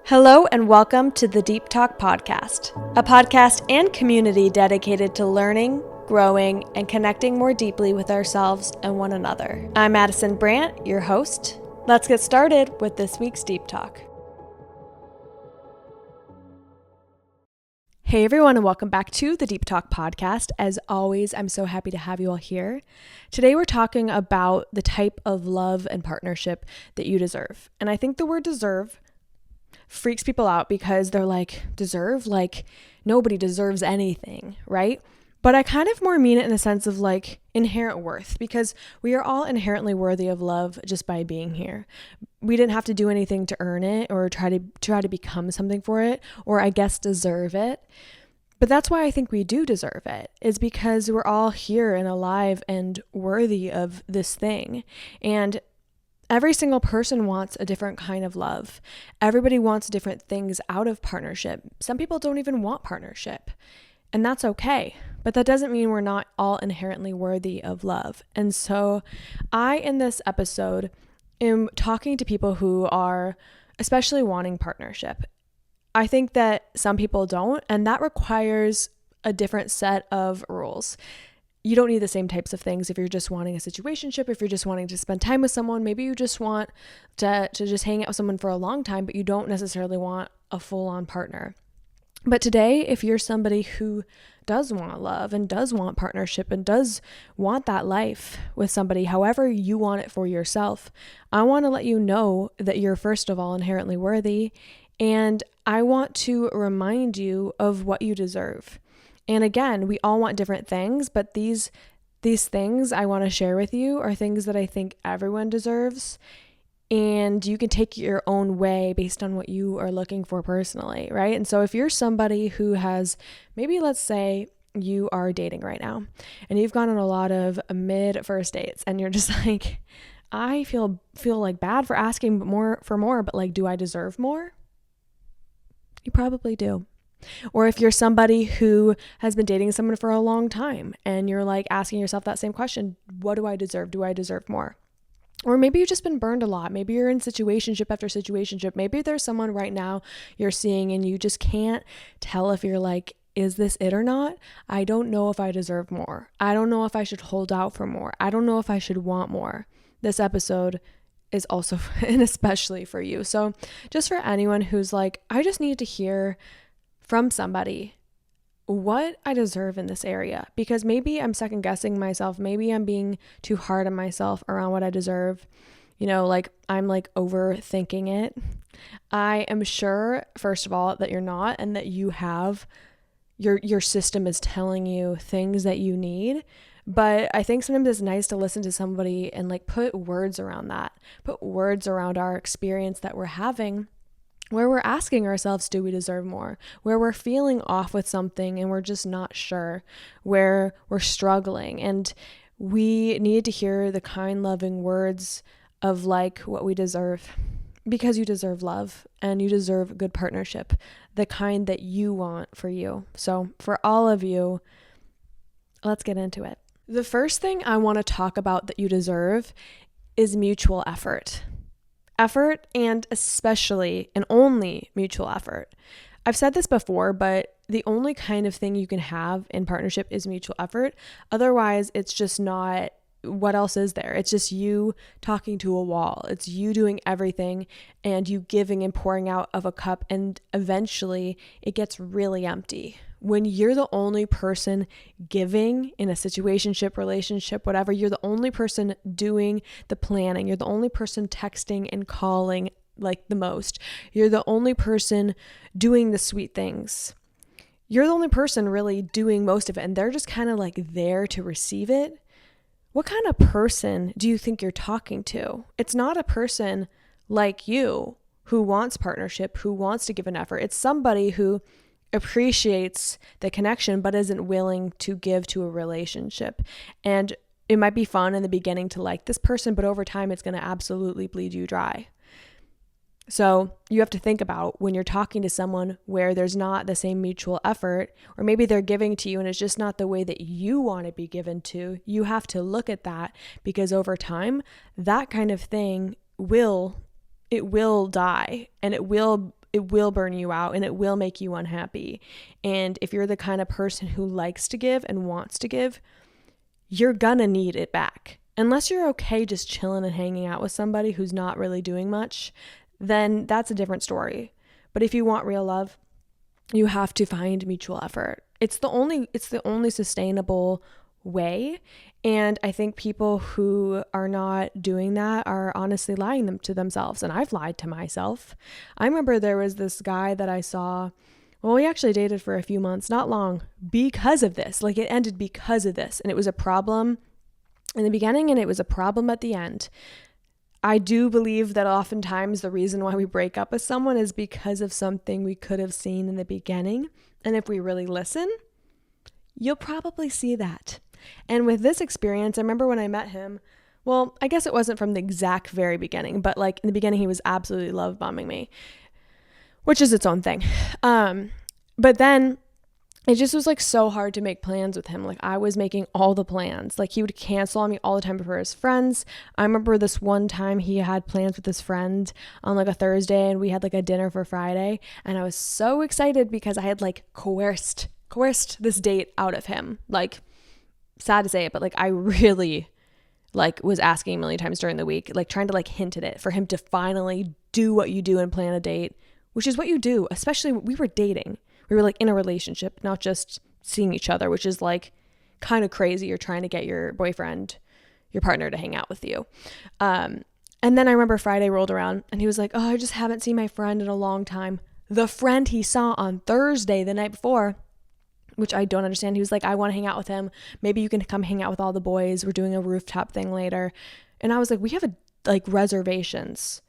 Hello and welcome to the Deep Talk Podcast, a podcast and community dedicated to learning, growing, and connecting more deeply with ourselves and one another. I'm Madison Brandt, your host. Let's get started with this week's Deep Talk. Hey everyone, and welcome back to the Deep Talk Podcast. As always, I'm so happy to have you all here. Today we're talking about the type of love and partnership that you deserve. And I think the word deserve freaks people out because they're like, deserve? Like, nobody deserves anything, right? But I kind of more mean it in the sense of like inherent worth, because we are all inherently worthy of love just by being here. We didn't have to do anything to earn it or try to become something for it, or I guess deserve it. But that's why I think we do deserve it, is because we're all here and alive and worthy of this thing. And every single person wants a different kind of love. Everybody wants different things out of partnership. Some people don't even want partnership, and that's okay. But that doesn't mean we're not all inherently worthy of love. And so I, in this episode, am talking to people who are especially wanting partnership. I think that some people don't, and that requires a different set of rules. You don't need the same types of things if you're just wanting a situationship, if you're just wanting to spend time with someone. Maybe you just want to just hang out with someone for a long time, but you don't necessarily want a full-on partner. But today, if you're somebody who does want love and does want partnership and does want that life with somebody, however you want it for yourself, I want to let you know that you're, first of all, inherently worthy. And I want to remind you of what you deserve. And again, we all want different things, but these things I want to share with you are things that I think everyone deserves. And you can take your own way based on what you are looking for personally, right? And so if you're somebody who has, maybe let's say you are dating right now and you've gone on a lot of mid first dates and you're just like, I feel like bad for asking for more, but like, do I deserve more? You probably do. Or if you're somebody who has been dating someone for a long time and you're like asking yourself that same question, what do I deserve? Do I deserve more? Or maybe you've just been burned a lot. Maybe you're in situationship after situationship. Maybe there's someone right now you're seeing and you just can't tell if you're like, is this it or not? I don't know if I deserve more. I don't know if I should hold out for more. I don't know if I should want more. This episode is also and especially for you. So just for anyone who's like, I just need to hear from somebody what I deserve in this area, because maybe I'm second guessing myself. Maybe I'm being too hard on myself around what I deserve. You know, like I'm like overthinking it. I am sure, first of all, that you're not, and that you have your system is telling you things that you need. But I think sometimes it's nice to listen to somebody and like put words around that, put words around our experience that we're having, where we're asking ourselves, do we deserve more? Where we're feeling off with something and we're just not sure, where we're struggling. And we need to hear the kind, loving words of like what we deserve, because you deserve love and you deserve good partnership, the kind that you want for you. So for all of you, let's get into it. The first thing I want to talk about that you deserve is mutual effort. Effort, and especially and only mutual effort. I've said this before, but the only kind of thing you can have in partnership is mutual effort. Otherwise, it's just not, what else is there? It's just you talking to a wall. It's you doing everything and you giving and pouring out of a cup, and eventually it gets really empty. When you're the only person giving in a situationship, relationship, whatever, you're the only person doing the planning. You're the only person texting and calling like the most. You're the only person doing the sweet things. You're the only person really doing most of it, and they're just kind of like there to receive it. What kind of person do you think you're talking to? It's not a person like you who wants partnership, who wants to give an effort. It's somebody who appreciates the connection but isn't willing to give to a relationship. And it might be fun in the beginning to like this person, but over time it's going to absolutely bleed you dry. So you have to think about when you're talking to someone where there's not the same mutual effort, or maybe they're giving to you and it's just not the way that you want to be given to. You have to look at that, because over time, that kind of thing will die, and it will will burn you out and it will make you unhappy. And if you're the kind of person who likes to give and wants to give, you're gonna need it back. Unless you're okay just chilling and hanging out with somebody who's not really doing much, then that's a different story. But if you want real love, you have to find mutual effort. It's the only sustainable way. And I think people who are not doing that are honestly lying to themselves. And I've lied to myself. I remember there was this guy that I saw. Well, we actually dated for a few months, not long, because of this. Like, it ended because of this. And it was a problem in the beginning and it was a problem at the end. I do believe that oftentimes the reason why we break up with someone is because of something we could have seen in the beginning. And if we really listen, you'll probably see that. And with this experience, I remember when I met him, well, I guess it wasn't from the exact very beginning, but like in the beginning, he was absolutely love bombing me, which is its own thing. But then it just was like so hard to make plans with him. Like, I was making all the plans. Like, he would cancel on me all the time for his friends. I remember this one time he had plans with his friend on like a Thursday and we had like a dinner for Friday. And I was so excited because I had like coerced this date out of him. Like, sad to say it, but like I really like was asking a million times during the week, like trying to like hint at it for him to finally do what you do and plan a date, which is what you do. Especially we were dating. We were like in a relationship, not just seeing each other, which is like kind of crazy. You're trying to get your boyfriend, your partner to hang out with you. And then I remember Friday rolled around and he was like, oh, I just haven't seen my friend in a long time. The friend he saw on Thursday, the night before, which I don't understand. He was like, I want to hang out with him. Maybe you can come hang out with all the boys. We're doing a rooftop thing later. And I was like, we have like reservations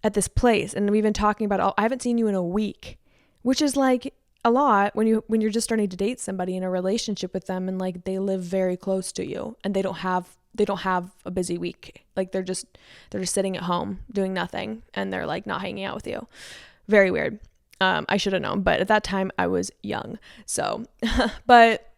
at this place. And we've been talking about, oh, I haven't seen you in a week, which is like a lot when you're just starting to date somebody in a relationship with them and like they live very close to you and they don't have a busy week. Like they're just sitting at home doing nothing and they're like not hanging out with you. Very weird. I should have known, but at that time I was young. So, but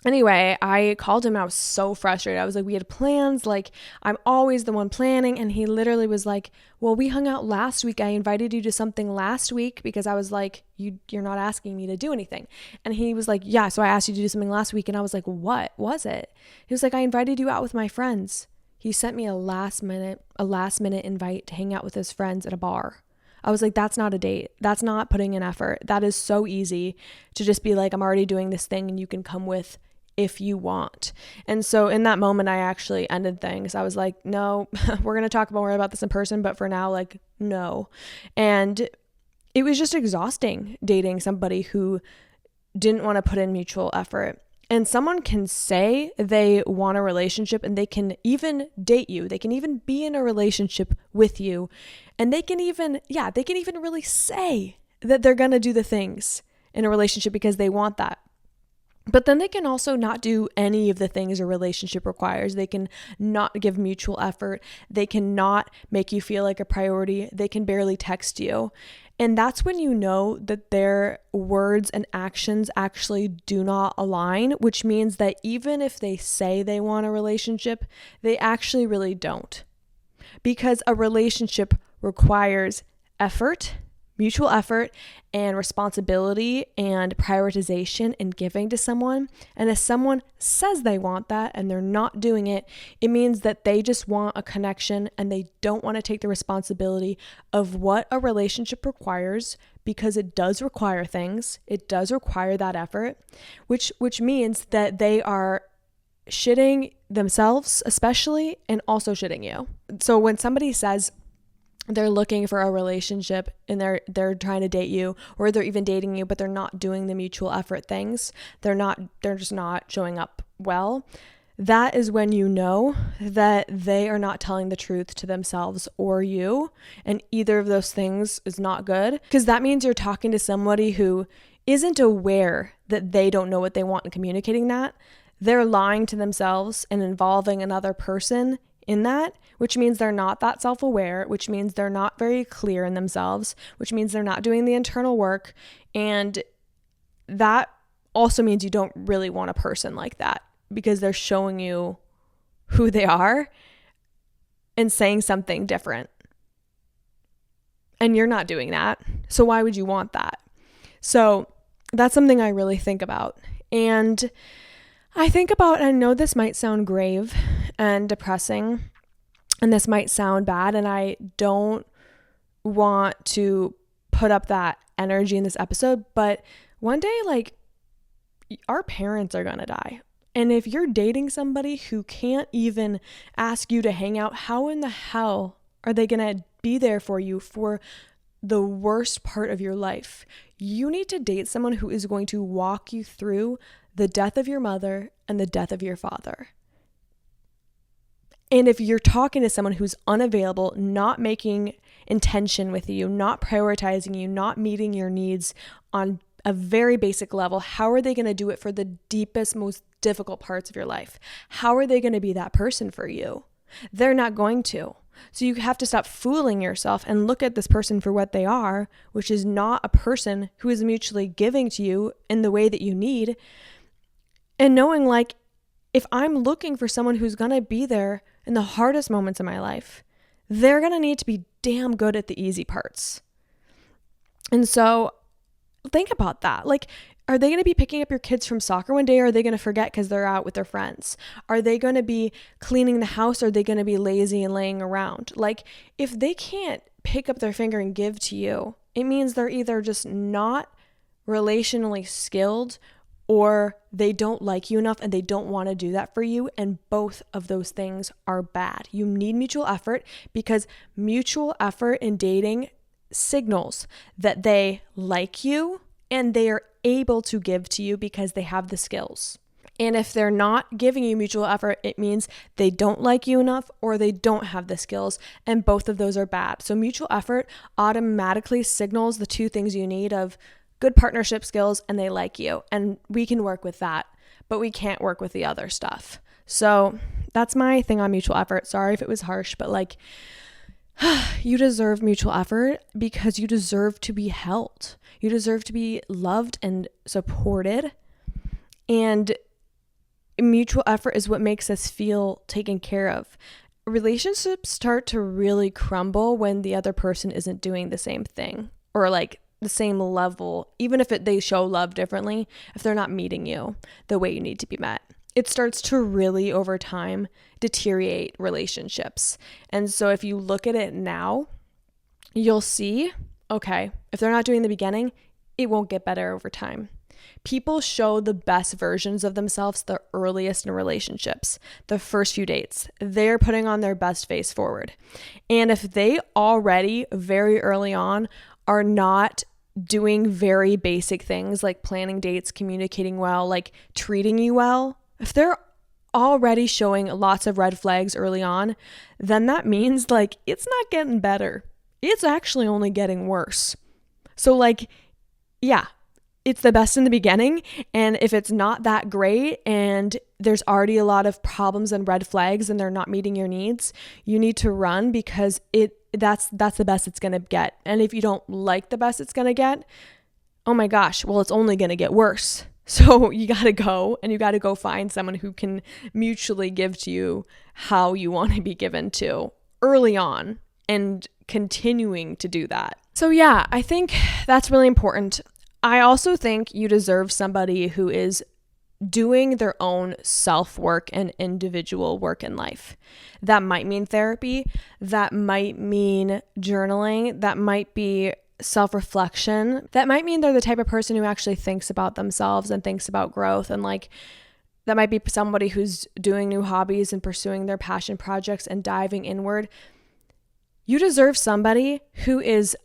anyway, I called him and I was so frustrated. I was like, we had plans. Like, I'm always the one planning. And he literally was like, well, we hung out last week. I invited you to something last week because I was like, you're not asking me to do anything. And he was like, yeah, so I asked you to do something last week. And I was like, what was it? He was like, I invited you out with my friends. He sent me a last minute invite to hang out with his friends at a bar. I was like, that's not a date. That's not putting in effort. That is so easy to just be like, I'm already doing this thing and you can come with if you want. And so in that moment, I actually ended things. I was like, no, we're going to talk more about this in person, but for now, like, no. And it was just exhausting dating somebody who didn't want to put in mutual effort. And someone can say they want a relationship and they can even date you. They can even be in a relationship with you. And they can even really say that they're going to do the things in a relationship because they want that. But then they can also not do any of the things a relationship requires. They can not give mutual effort. They can not make you feel like a priority. They can barely text you. And that's when you know that their words and actions actually do not align, which means that even if they say they want a relationship, they actually really don't. Because a relationship requires effort, mutual effort, and responsibility and prioritization and giving to someone. And if someone says they want that and they're not doing it, it means that they just want a connection and they don't want to take the responsibility of what a relationship requires, because it does require things. It does require that effort, which means that they are shitting themselves especially and also shitting you. So when somebody says they're looking for a relationship and they're trying to date you, or they're even dating you, but they're not doing the mutual effort things, they're just not showing up well, that is when you know that they are not telling the truth to themselves or you, and either of those things is not good, because that means you're talking to somebody who isn't aware that they don't know what they want and communicating that. They're lying to themselves and involving another person in that, which means they're not that self-aware, which means they're not very clear in themselves, which means they're not doing the internal work. And that also means you don't really want a person like that, because they're showing you who they are and saying something different. And you're not doing that. So why would you want that? So that's something I really think about. And I know this might sound grave and depressing, and this might sound bad, and I don't want to put up that energy in this episode, but one day, like, our parents are gonna die. And if you're dating somebody who can't even ask you to hang out, how in the hell are they gonna be there for you for the worst part of your life? You need to date someone who is going to walk you through the death of your mother and the death of your father. And if you're talking to someone who's unavailable, not making intention with you, not prioritizing you, not meeting your needs on a very basic level, how are they going to do it for the deepest, most difficult parts of your life? How are they going to be that person for you? They're not going to. So you have to stop fooling yourself and look at this person for what they are, which is not a person who is mutually giving to you in the way that you need. And knowing, like, if I'm looking for someone who's going to be there in the hardest moments of my life, they're going to need to be damn good at the easy parts. And so think about that. Like, are they going to be picking up your kids from soccer one day, or are they going to forget because they're out with their friends? Are they going to be cleaning the house, or are they going to be lazy and laying around? Like, if they can't pick up their finger and give to you, it means they're either just not relationally skilled, or they don't like you enough and they don't want to do that for you. And both of those things are bad. You need mutual effort, because mutual effort in dating signals that they like you and they are able to give to you because they have the skills. And if they're not giving you mutual effort, it means they don't like you enough or they don't have the skills, and both of those are bad. So mutual effort automatically signals the two things you need of good partnership skills and they like you. And we can work with that, but we can't work with the other stuff. So that's my thing on mutual effort. Sorry if it was harsh, but like, you deserve mutual effort because you deserve to be held. You deserve to be loved and supported. And mutual effort is what makes us feel taken care of. Relationships start to really crumble when the other person isn't doing the same thing, or like the same level, even if they show love differently, if they're not meeting you the way you need to be met. It starts to really, over time, deteriorate relationships. And so if you look at it now, you'll see, okay, if they're not doing the beginning, it won't get better over time. People show the best versions of themselves the earliest in relationships, the first few dates. They're putting on their best face forward. And if they already, very early on, are not doing very basic things like planning dates, communicating well, like treating you well, if they're already showing lots of red flags early on, then that means like it's not getting better. It's actually only getting worse. So like, yeah, it's the best in the beginning. And if it's not that great and there's already a lot of problems and red flags and they're not meeting your needs, you need to run, because that's the best it's going to get. And if you don't like the best it's going to get, oh my gosh, well, it's only going to get worse. So you got to go, and you got to go find someone who can mutually give to you how you want to be given to early on, and continuing to do that. So yeah, I think that's really important. I also think you deserve somebody who is doing their own self-work and individual work in life. That might mean therapy, that might mean journaling, that might be self-reflection, that might mean they're the type of person who actually thinks about themselves and thinks about growth, and like that might be somebody who's doing new hobbies and pursuing their passion projects and diving inward. You deserve somebody who is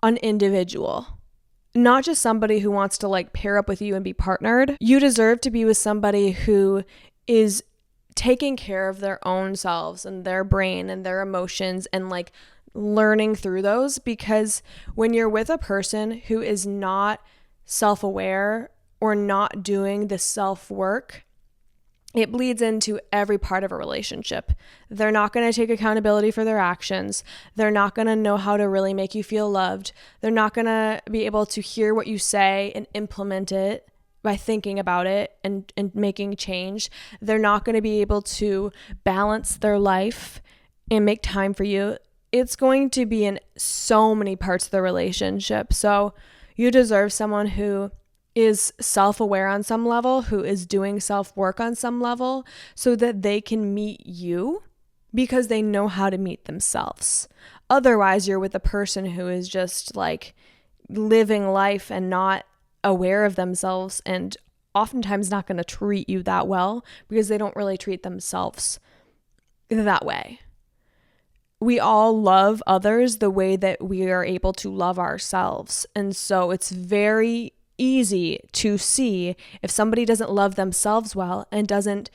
an individual, not just somebody who wants to like pair up with you and be partnered. You deserve to be with somebody who is taking care of their own selves and their brain and their emotions and like learning through those, because when you're with a person who is not self-aware or not doing the self-work, it bleeds into every part of a relationship. They're not going to take accountability for their actions. They're not going to know how to really make you feel loved. They're not going to be able to hear what you say and implement it by thinking about it and making change. They're not going to be able to balance their life and make time for you. it's going to be in so many parts of the relationship. So you deserve someone who is self-aware on some level, who is doing self-work on some level, so that they can meet you because they know how to meet themselves. Otherwise, you're with a person who is just like living life and not aware of themselves, and oftentimes not going to treat you that well because they don't really treat themselves that way. We all love others the way that we are able to love ourselves. And so it's very easy to see if somebody doesn't love themselves well and doesn't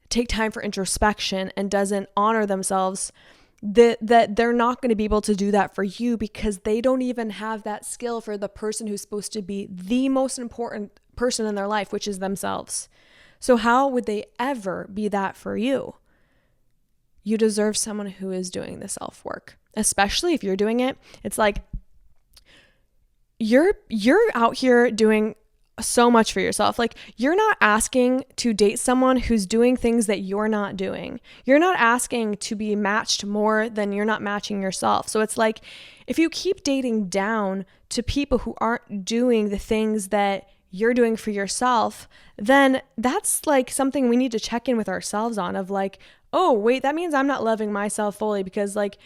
take time for introspection and doesn't honor themselves, that they're not going to be able to do that for you because they don't even have that skill for the person who's supposed to be the most important person in their life, which is themselves. So how would they ever be that for you? You deserve someone who is doing the self-work, especially if you're doing it. It's like you're out here doing so much for yourself. Like, you're not asking to date someone who's doing things that you're not doing. You're not asking to be matched more than you're not matching yourself. So it's like, if you keep dating down to people who aren't doing the things that you're doing for yourself, then that's like something we need to check in with ourselves on, of like, oh, wait, that means I'm not loving myself fully, because like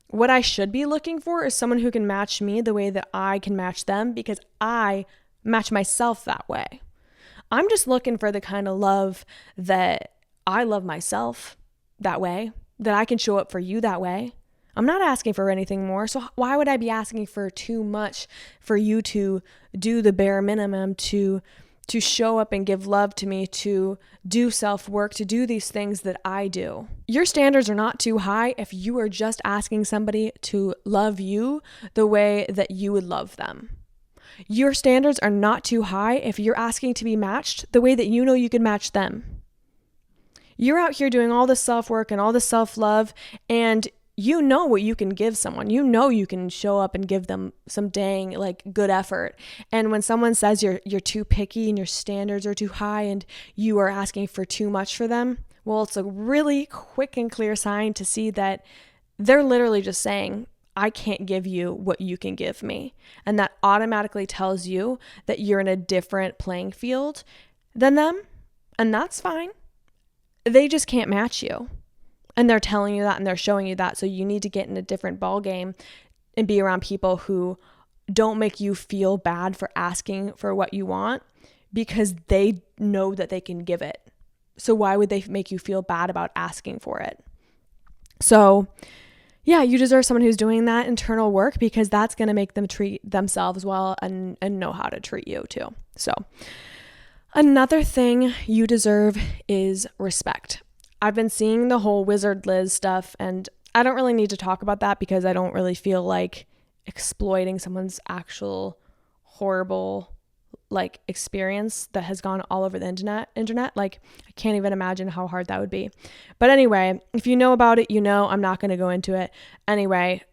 what I should be looking for is someone who can match me the way that I can match them, because I match myself that way. I'm just looking for the kind of love that I love myself that way, that I can show up for you that way. I'm not asking for anything more. So why would I be asking for too much for you to do the bare minimum, to show up and give love to me, to do self-work, to do these things that I do? Your standards are not too high if you are just asking somebody to love you the way that you would love them. Your standards are not too high if you're asking to be matched the way that you know you can match them. You're out here doing all this self-work and all this self-love, and you know what you can give someone. You know you can show up and give them some dang like good effort. And when someone says you're too picky and your standards are too high and you are asking for too much for them, well, it's a really quick and clear sign to see that they're literally just saying, I can't give you what you can give me. And that automatically tells you that you're in a different playing field than them. And that's fine. They just can't match you. And they're telling you that and they're showing you that. So you need to get in a different ball game and be around people who don't make you feel bad for asking for what you want, because they know that they can give it. So why would they make you feel bad about asking for it? So yeah, you deserve someone who's doing that internal work, because that's going to make them treat themselves well and know how to treat you too. So another thing you deserve is respect. I've been seeing the whole Wizard Liz stuff, and I don't really need to talk about that because I don't really feel like exploiting someone's actual horrible like experience that has gone all over the internet. Like, I can't even imagine how hard that would be. But anyway, if you know about it, you know, I'm not going to go into it. Anyway,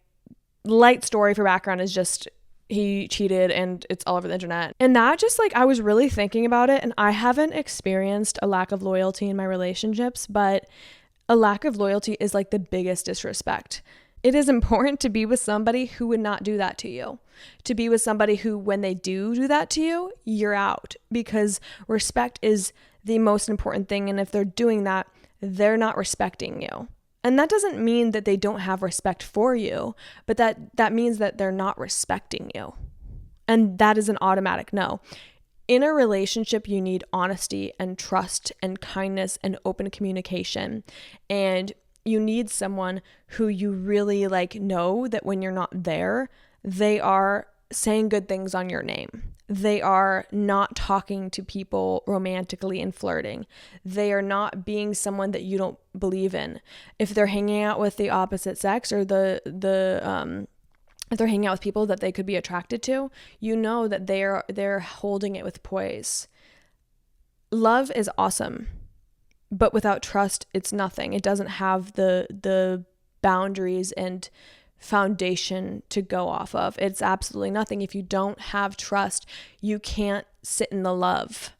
light story for background is just he cheated and it's all over the internet. And that just like, I was really thinking about it, and I haven't experienced a lack of loyalty in my relationships, but a lack of loyalty is like the biggest disrespect. It is important to be with somebody who would not do that to you, to be with somebody who, when they do that to you, you're out, because respect is the most important thing. And if they're doing that, they're not respecting you. And that doesn't mean that they don't have respect for you, but that means that they're not respecting you. And that is an automatic no. In a relationship, you need honesty and trust and kindness and open communication. And you need someone who you really like know that when you're not there, they are saying good things on your name. They are not talking to people romantically and flirting. They are not being someone that you don't believe in. If they're hanging out with the opposite sex, or if they're hanging out with people that they could be attracted to, you know that they're holding it with poise. Love is awesome, but without trust, it's nothing. It doesn't have the boundaries and foundation to go off of. It's absolutely nothing. If you don't have trust, you can't sit in the love,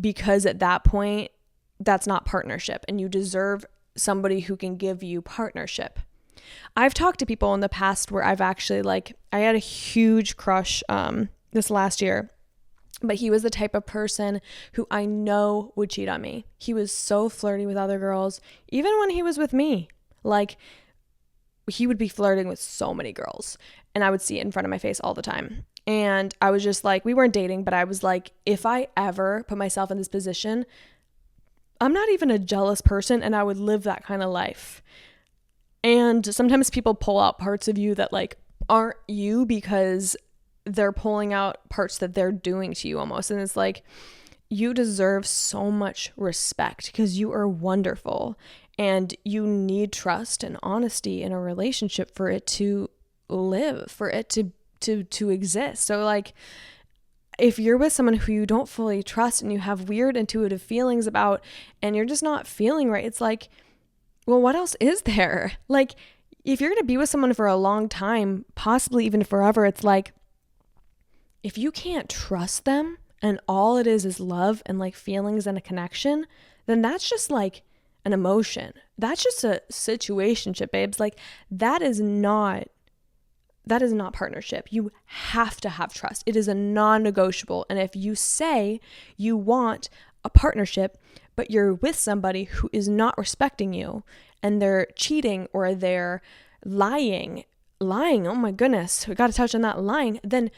because at that point, that's not partnership, and you deserve somebody who can give you partnership. I've talked to people in the past where I've actually I had a huge crush this last year, but he was the type of person who I know would cheat on me. He was so flirty with other girls, even when he was with me. He would be flirting with so many girls, and I would see it in front of my face all the time. And I was just we weren't dating, but I was if I ever put myself in this position, I'm not even a jealous person, and I would live that kind of life. And sometimes people pull out parts of you that aren't you because they're pulling out parts that they're doing to you almost. And it's you deserve so much respect because you are wonderful, and you need trust and honesty in a relationship for it to live, for it to exist. So if you're with someone who you don't fully trust and you have weird intuitive feelings about, and you're just not feeling right, it's well, what else is there? If you're going to be with someone for a long time, possibly even forever, it's if you can't trust them and all it is love and feelings and a connection, then that's just an emotion. That's just a situationship, babes. That is not partnership. You have to have trust. It is a non-negotiable. And if you say you want a partnership, but you're with somebody who is not respecting you, and they're cheating or they're lying, oh my goodness, we got to touch on that, lying, then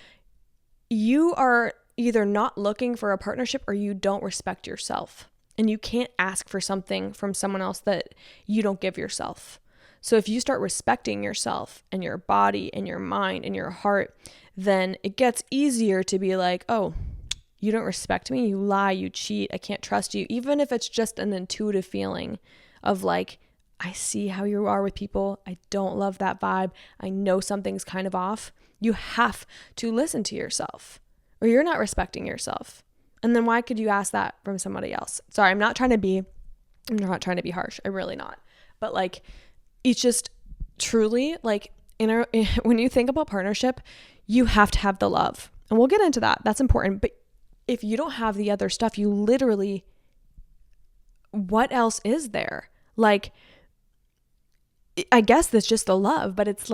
you are either not looking for a partnership or you don't respect yourself. And you can't ask for something from someone else that you don't give yourself. So if you start respecting yourself and your body and your mind and your heart, then it gets easier to be oh, you don't respect me, you lie, you cheat, I can't trust you. Even if it's just an intuitive feeling of I see how you are with people, I don't love that vibe, I know something's kind of off. You have to listen to yourself, or you're not respecting yourself. And then why could you ask that from somebody else? Sorry, I'm not trying to be harsh. I'm really not. But it's just truly when you think about partnership, you have to have the love. And we'll get into that. That's important. But if you don't have the other stuff, you literally, what else is there? I guess that's just the love, but it's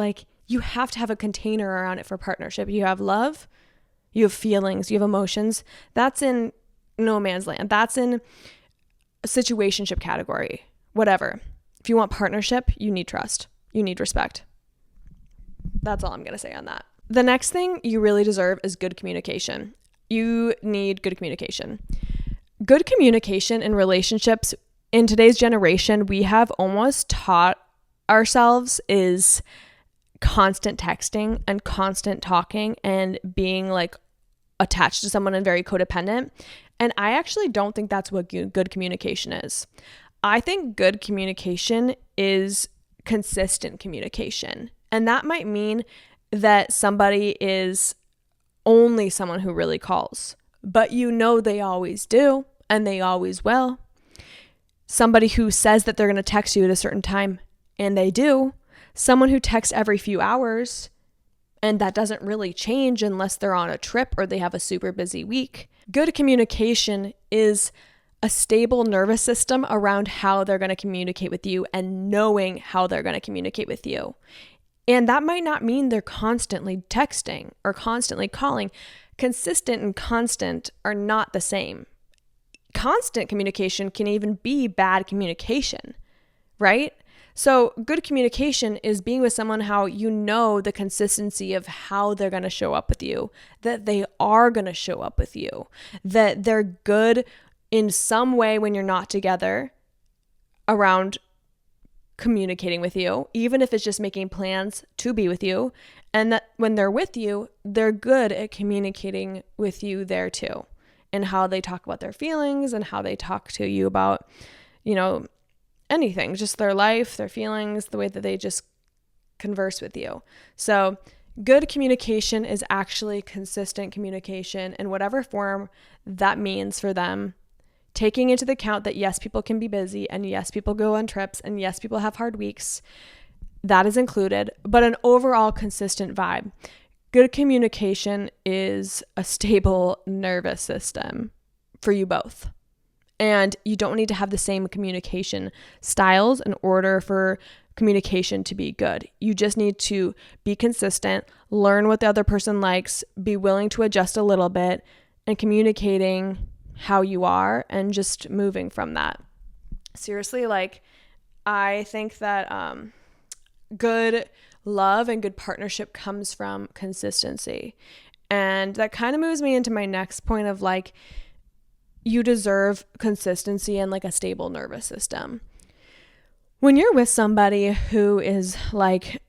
you have to have a container around it for partnership. You have love, you have feelings, you have emotions. That's in no man's land. That's in a situationship category, whatever. If you want partnership, you need trust. You need respect. That's all I'm going to say on that. The next thing you really deserve is good communication. You need good communication. Good communication in relationships in today's generation, we have almost taught ourselves is constant texting and constant talking and being attached to someone and very codependent. And I actually don't think that's what good communication is. I think good communication is consistent communication. And that might mean that somebody is only someone who really calls, but they always do and they always will. Somebody who says that they're going to text you at a certain time, and they do. Someone who texts every few hours, and that doesn't really change unless they're on a trip or they have a super busy week. Good communication is a stable nervous system around how they're going to communicate with you and knowing how they're going to communicate with you. And that might not mean they're constantly texting or constantly calling. Consistent and constant are not the same. Constant communication can even be bad communication, right? So good communication is being with someone how you know the consistency of how they're going to show up with you, that they are going to show up with you, that they're good in some way when you're not together around communicating with you, even if it's just making plans to be with you, and that when they're with you, they're good at communicating with you there too, and how they talk about their feelings and how they talk to you about, anything, just their life, their feelings, the way that they just converse with you. So good communication is actually consistent communication in whatever form that means for them, taking into account that yes, people can be busy, and yes, people go on trips, and yes, people have hard weeks. That is included, but an overall consistent vibe. Good communication is a stable nervous system for you both. And you don't need to have the same communication styles in order for communication to be good. You just need to be consistent, learn what the other person likes, be willing to adjust a little bit, and communicating how you are and just moving from that. Seriously, like, I think that good love and good partnership comes from consistency. And that kind of moves me into my next point of like, you deserve consistency and like a stable nervous system. When you're with somebody who is like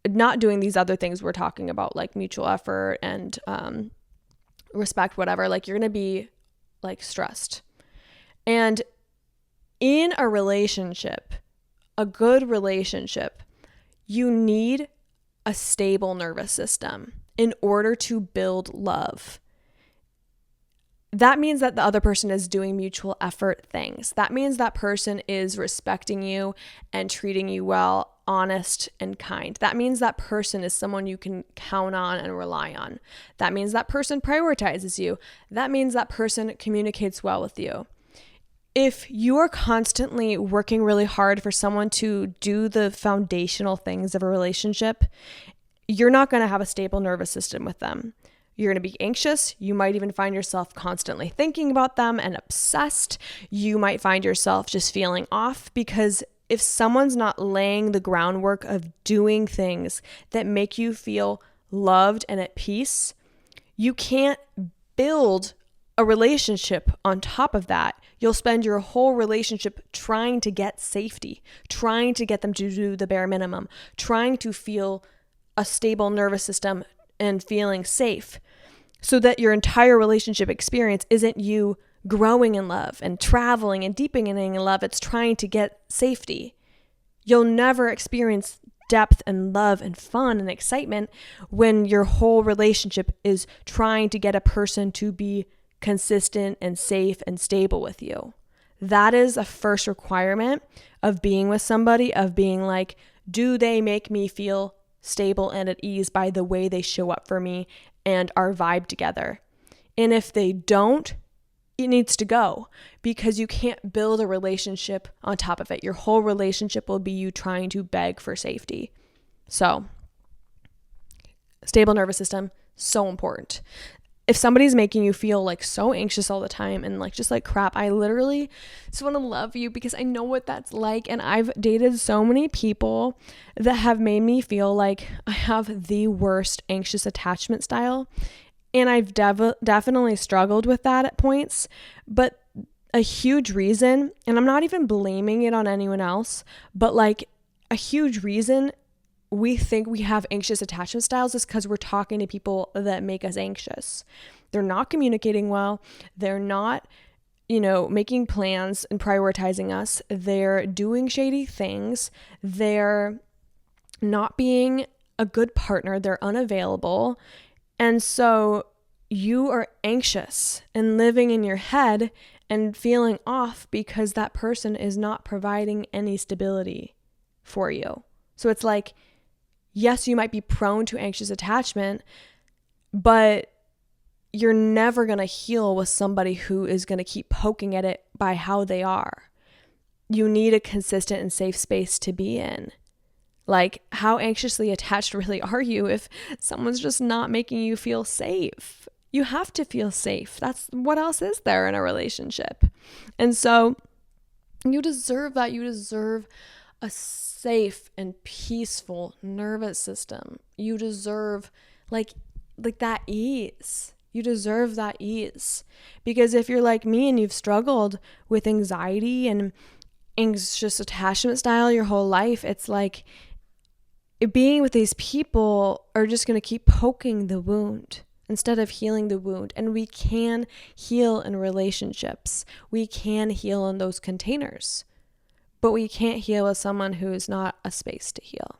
not doing these other things we're talking about, like mutual effort and respect, whatever, like you're going to be like stressed. And in a relationship, a good relationship, you need a stable nervous system in order to build love. That means that the other person is doing mutual effort things. That means that person is respecting you and treating you well, honest and kind. That means that person is someone you can count on and rely on. That means that person prioritizes you. That means that person communicates well with you. If you are constantly working really hard for someone to do the foundational things of a relationship, you're not going to have a stable nervous system with them. You're going to be anxious. You might even find yourself constantly thinking about them and obsessed. You might find yourself just feeling off, because if someone's not laying the groundwork of doing things that make you feel loved and at peace, you can't build a relationship on top of that. You'll spend your whole relationship trying to get safety, trying to get them to do the bare minimum, trying to feel a stable nervous system and feeling safe, so that your entire relationship experience isn't you growing in love and traveling and deepening in love. It's trying to get safety. You'll never experience depth and love and fun and excitement when your whole relationship is trying to get a person to be consistent and safe and stable with you. That is a first requirement of being with somebody, of being like, do they make me feel stable and at ease by the way they show up for me and our vibe together? And if they don't, it needs to go, because you can't build a relationship on top of it. Your whole relationship will be you trying to beg for safety. So, stable nervous system, so important. If somebody's making you feel like so anxious all the time and like just like crap, I literally just want to love you, because I know what that's like. And I've dated so many people that have made me feel like I have the worst anxious attachment style. And I've definitely struggled with that at points. But a huge reason, and I'm not even blaming it on anyone else, but like a huge reason we think we have anxious attachment styles is because we're talking to people that make us anxious. They're not communicating well. They're not, making plans and prioritizing us. They're doing shady things. They're not being a good partner. They're unavailable. And so you are anxious and living in your head and feeling off because that person is not providing any stability for you. So it's like, yes, you might be prone to anxious attachment, but you're never going to heal with somebody who is going to keep poking at it by how they are. You need a consistent and safe space to be in. Like, how anxiously attached really are you if someone's just not making you feel safe? You have to feel safe. That's what else is there in a relationship? And so you deserve that. You deserve a safe and peaceful nervous system. You deserve like that ease. You deserve that ease. Because if you're like me and you've struggled with anxiety and anxious attachment style your whole life, it's like being with these people are just going to keep poking the wound instead of healing the wound. And we can heal in relationships. We can heal in those containers. But we can't heal with someone who is not a space to heal.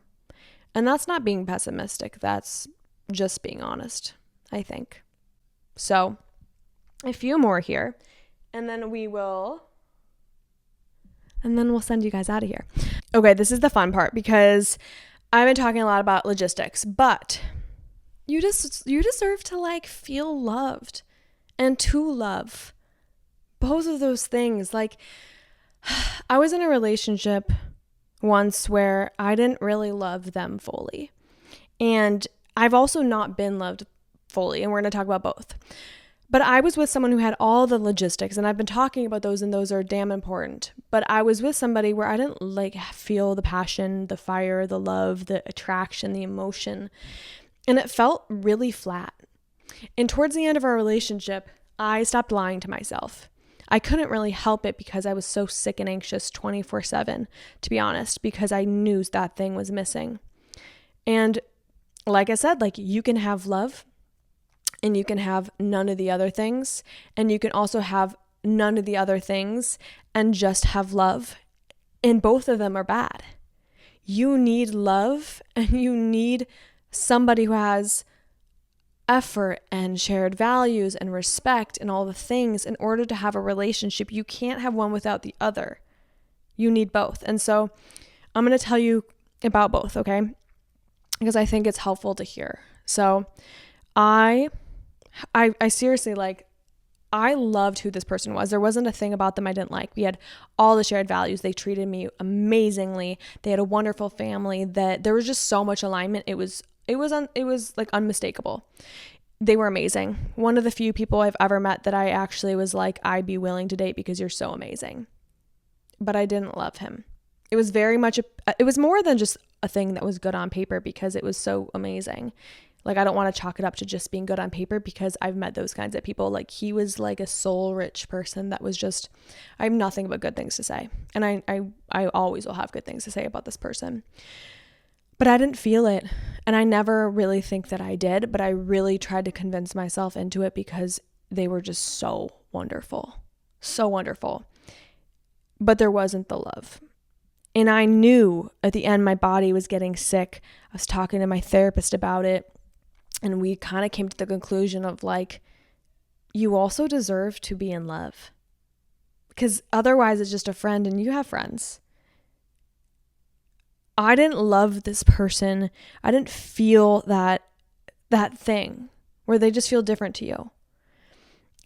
And that's not being pessimistic. That's just being honest, I think. So, a few more here. And then we'll send you guys out of here. Okay, this is the fun part, because I've been talking a lot about logistics, but you deserve to like feel loved and to love. Both of those things. Like, I was in a relationship once where I didn't really love them fully. And I've also not been loved fully, and we're going to talk about both. But I was with someone who had all the logistics, and I've been talking about those, and those are damn important. But I was with somebody where I didn't feel the passion, the fire, the love, the attraction, the emotion. And it felt really flat. And towards the end of our relationship, I stopped lying to myself. I couldn't really help it because I was so sick and anxious 24/7, to be honest, because I knew that thing was missing. And like I said, you can have love and you can have none of the other things. And you can also have none of the other things and just have love. And both of them are bad. You need love and you need somebody who has effort and shared values and respect and all the things in order to have a relationship. You can't have one without the other. You need both. And so I'm going to tell you about both, okay? Because I think it's helpful to hear. So I seriously, I loved who this person was. There wasn't a thing about them I didn't like. We had all the shared values. They treated me amazingly. They had a wonderful family. That there was just so much alignment. It was unmistakable. They were amazing. One of the few people I've ever met that I actually was like, I'd be willing to date because you're so amazing. But I didn't love him. It was very much it was more than just a thing that was good on paper because it was so amazing. I don't want to chalk it up to just being good on paper because I've met those kinds of people. He was like a soul rich person that was just, I have nothing but good things to say. And I always will have good things to say about this person. But I didn't feel it. And I never really think that I did, but I really tried to convince myself into it because they were just so wonderful. So wonderful. But there wasn't the love. And I knew at the end my body was getting sick. I was talking to my therapist about it. And we kind of came to the conclusion of you also deserve to be in love. Because otherwise it's just a friend and you have friends. I didn't love this person. I didn't feel that thing where they just feel different to you.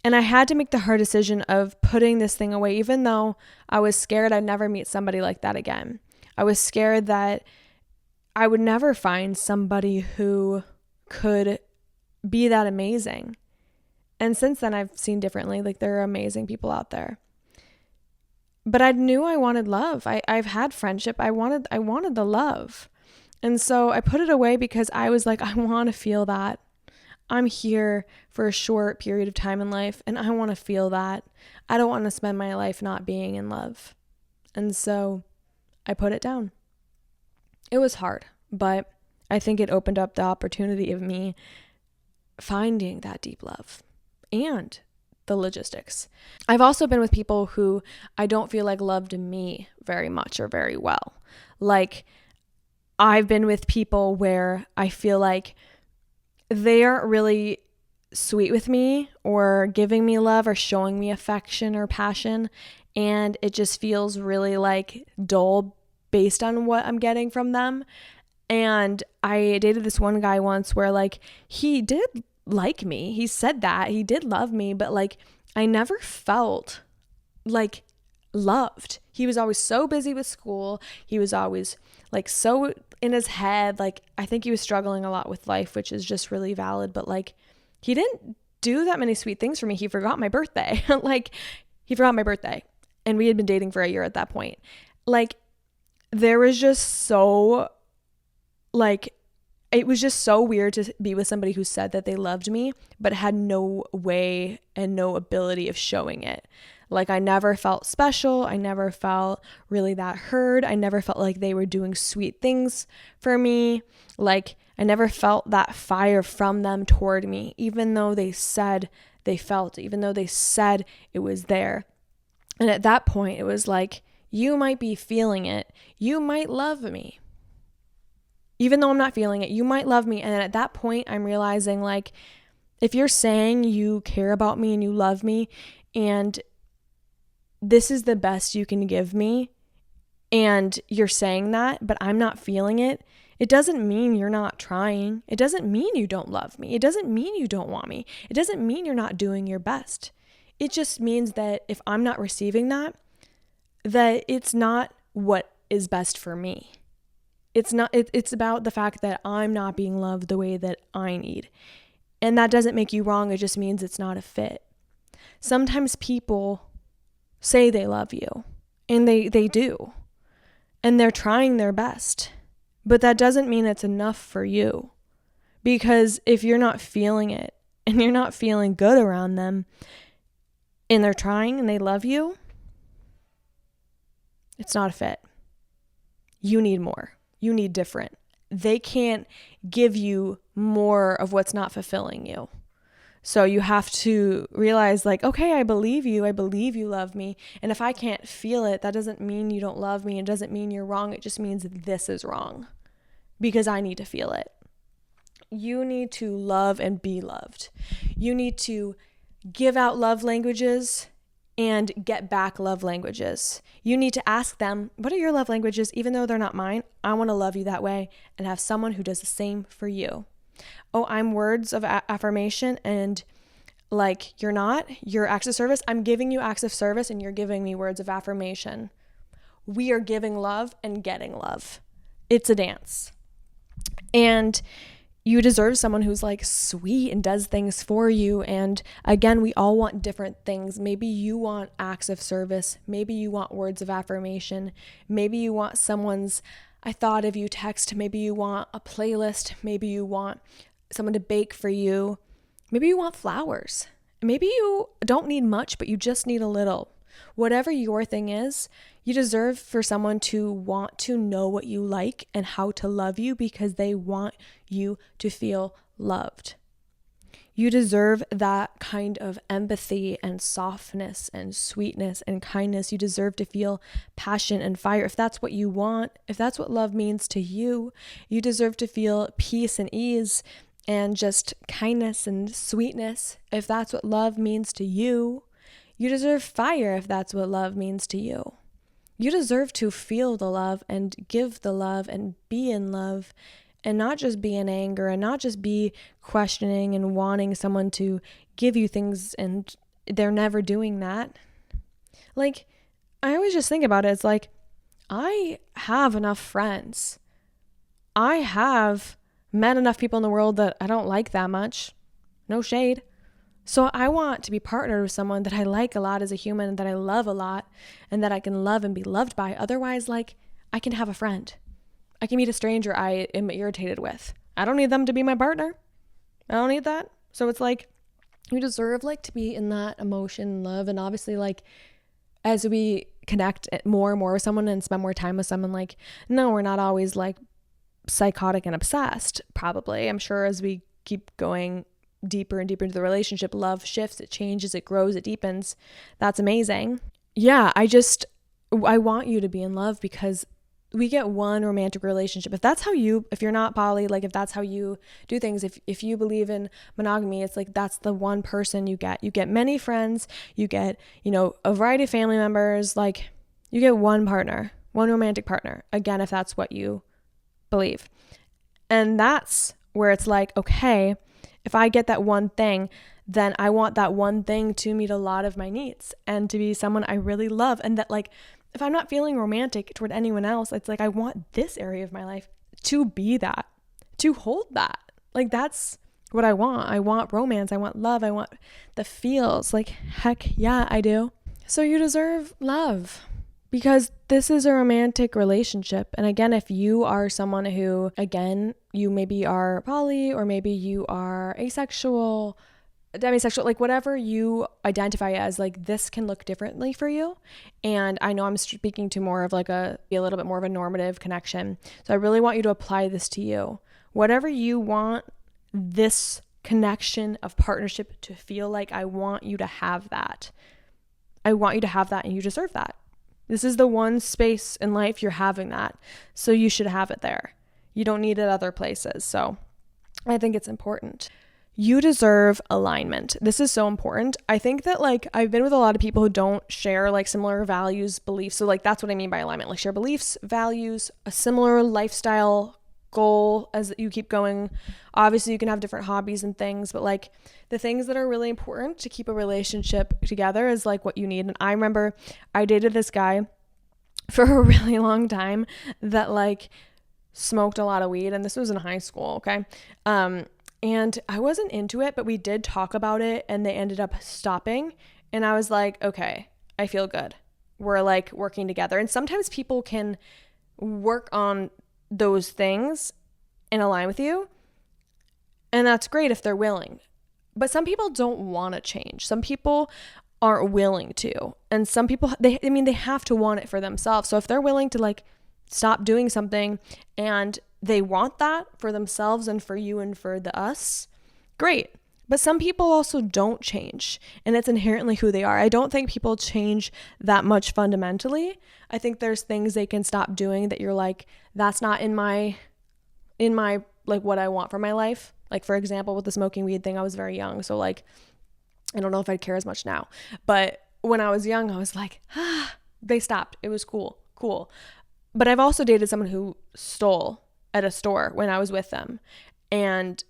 And I had to make the hard decision of putting this thing away, even though I was scared I'd never meet somebody like that again. I was scared that I would never find somebody who could be that amazing. And since then I've seen differently. There are amazing people out there. But I knew I wanted love. I've had friendship. I wanted the love. And so I put it away because I was like, I want to feel that. I'm here for a short period of time in life and I want to feel that. I don't want to spend my life not being in love. And so I put it down. It was hard, but I think it opened up the opportunity of me finding that deep love and the logistics. I've also been with people who I don't feel like loved me very much or very well. I've been with people where I feel like they aren't really sweet with me or giving me love or showing me affection or passion. And it just feels really dull based on what I'm getting from them. And I dated this one guy once where he did like me. He said that he did love me, but I never felt loved. He was always so busy with school. He was always so in his head. I think he was struggling a lot with life, which is just really valid. But he didn't do that many sweet things for me. He forgot my birthday. He forgot my birthday. And we had been dating for a year at that point. There was just so it was just so weird to be with somebody who said that they loved me, but had no way and no ability of showing it. I never felt special. I never felt really that heard. I never felt like they were doing sweet things for me. I never felt that fire from them toward me, even though they said they felt it, even though they said it was there. And at that point, it was you might be feeling it. You might love me. Even though I'm not feeling it, you might love me. And at that point, I'm realizing if you're saying you care about me and you love me and this is the best you can give me and you're saying that, but I'm not feeling it, it doesn't mean you're not trying. It doesn't mean you don't love me. It doesn't mean you don't want me. It doesn't mean you're not doing your best. It just means that if I'm not receiving that, that it's not what is best for me. It's about the fact that I'm not being loved the way that I need. And that doesn't make you wrong. It just means it's not a fit. Sometimes people say they love you, and they do. And they're trying their best. But that doesn't mean it's enough for you. Because if you're not feeling it, and you're not feeling good around them, and they're trying and they love you, it's not a fit. You need more. You need different. They can't give you more of what's not fulfilling you. So you have to realize like, okay, I believe you. I believe you love me. And if I can't feel it, that doesn't mean you don't love me. It doesn't mean you're wrong. It just means this is wrong because I need to feel it. You need to love and be loved. You need to give out love languages and get back love languages. You need to ask them, what are your love languages? Even though they're not mine, I want to love you that way and have someone who does the same for you. Oh, I'm words of affirmation and like you're not, you're acts of service. I'm giving you acts of service and you're giving me words of affirmation. We are giving love and getting love. It's a dance. And you deserve someone who's like sweet and does things for you. And again, we all want different things. Maybe you want acts of service. Maybe you want words of affirmation. Maybe you want someone's I thought of you text. Maybe you want a playlist. Maybe you want someone to bake for you. Maybe you want flowers. Maybe you don't need much, but you just need a little. Whatever your thing is, you deserve for someone to want to know what you like and how to love you because they want you to feel loved. You deserve that kind of empathy and softness and sweetness and kindness. You deserve to feel passion and fire. If that's what you want, if that's what love means to you, you deserve to feel peace and ease and just kindness and sweetness. If that's what love means to you, you deserve fire if that's what love means to you. You deserve to feel the love and give the love and be in love and not just be in anger and not just be questioning and wanting someone to give you things and they're never doing that. Like, I always just think about it. It's like, I have enough friends. I have met enough people in the world that I don't like that much. No shade. So I want to be partnered with someone that I like a lot as a human and that I love a lot and that I can love and be loved by. Otherwise, like, I can have a friend. I can meet a stranger I am irritated with. I don't need them to be my partner. I don't need that. So it's like, you deserve like to be in that emotion, love, and obviously like as we connect more and more with someone and spend more time with someone, like, no, we're not always like psychotic and obsessed, probably. I'm sure as we keep going deeper and deeper into the relationship, love shifts, it changes, it grows, it deepens. That's amazing. Yeah, I want you to be in love because we get one romantic relationship. If you're not poly, like if that's how you do things, if you believe in monogamy, it's like that's the one person you get. You get many friends, you get, a variety of family members, like you get one partner, one romantic partner. Again, if that's what you believe. And that's where it's like, okay, if I get that one thing, then I want that one thing to meet a lot of my needs and to be someone I really love. And that like, if I'm not feeling romantic toward anyone else, it's like I want this area of my life to be that, to hold that. Like that's what I want. I want romance. I want love. I want the feels. Like, heck yeah, I do. So you deserve love because this is a romantic relationship. And again, if you are someone who, again, you maybe are poly or maybe you are asexual, demisexual, like whatever you identify as, like this can look differently for you. And I know I'm speaking to more of like a little bit more of a normative connection. So I really want you to apply this to you. Whatever you want this connection of partnership to feel like, I want you to have that. I want you to have that and you deserve that. This is the one space in life you're having that. So you should have it there. You don't need it other places. So I think it's important. You deserve alignment. This is so important. I think that like I've been with a lot of people who don't share like similar values, beliefs. So like that's what I mean by alignment, like share beliefs, values, a similar lifestyle goal as you keep going. Obviously you can have different hobbies and things, but like the things that are really important to keep a relationship together is like what you need. And I remember I dated this guy for a really long time that like smoked a lot of weed, and this was in high school, okay? And I wasn't into it, but we did talk about it, and they ended up stopping, and I was like, okay, I feel good. We're like working together. And sometimes people can work on those things and align with you, and that's great if they're willing. But some people don't want to change. Some people aren't willing to. And some people, they have to want it for themselves. So if they're willing to like stop doing something and they want that for themselves and for you and for the us, great. But some people also don't change, and it's inherently who they are. I don't think people change that much fundamentally. I think there's things they can stop doing that you're like, that's not in my like what I want for my life. Like for example, with the smoking weed thing, I was very young. So like, I don't know if I'd care as much now, but when I was young, I was like, they stopped. It was cool. But I've also dated someone who stole at a store when I was with them. And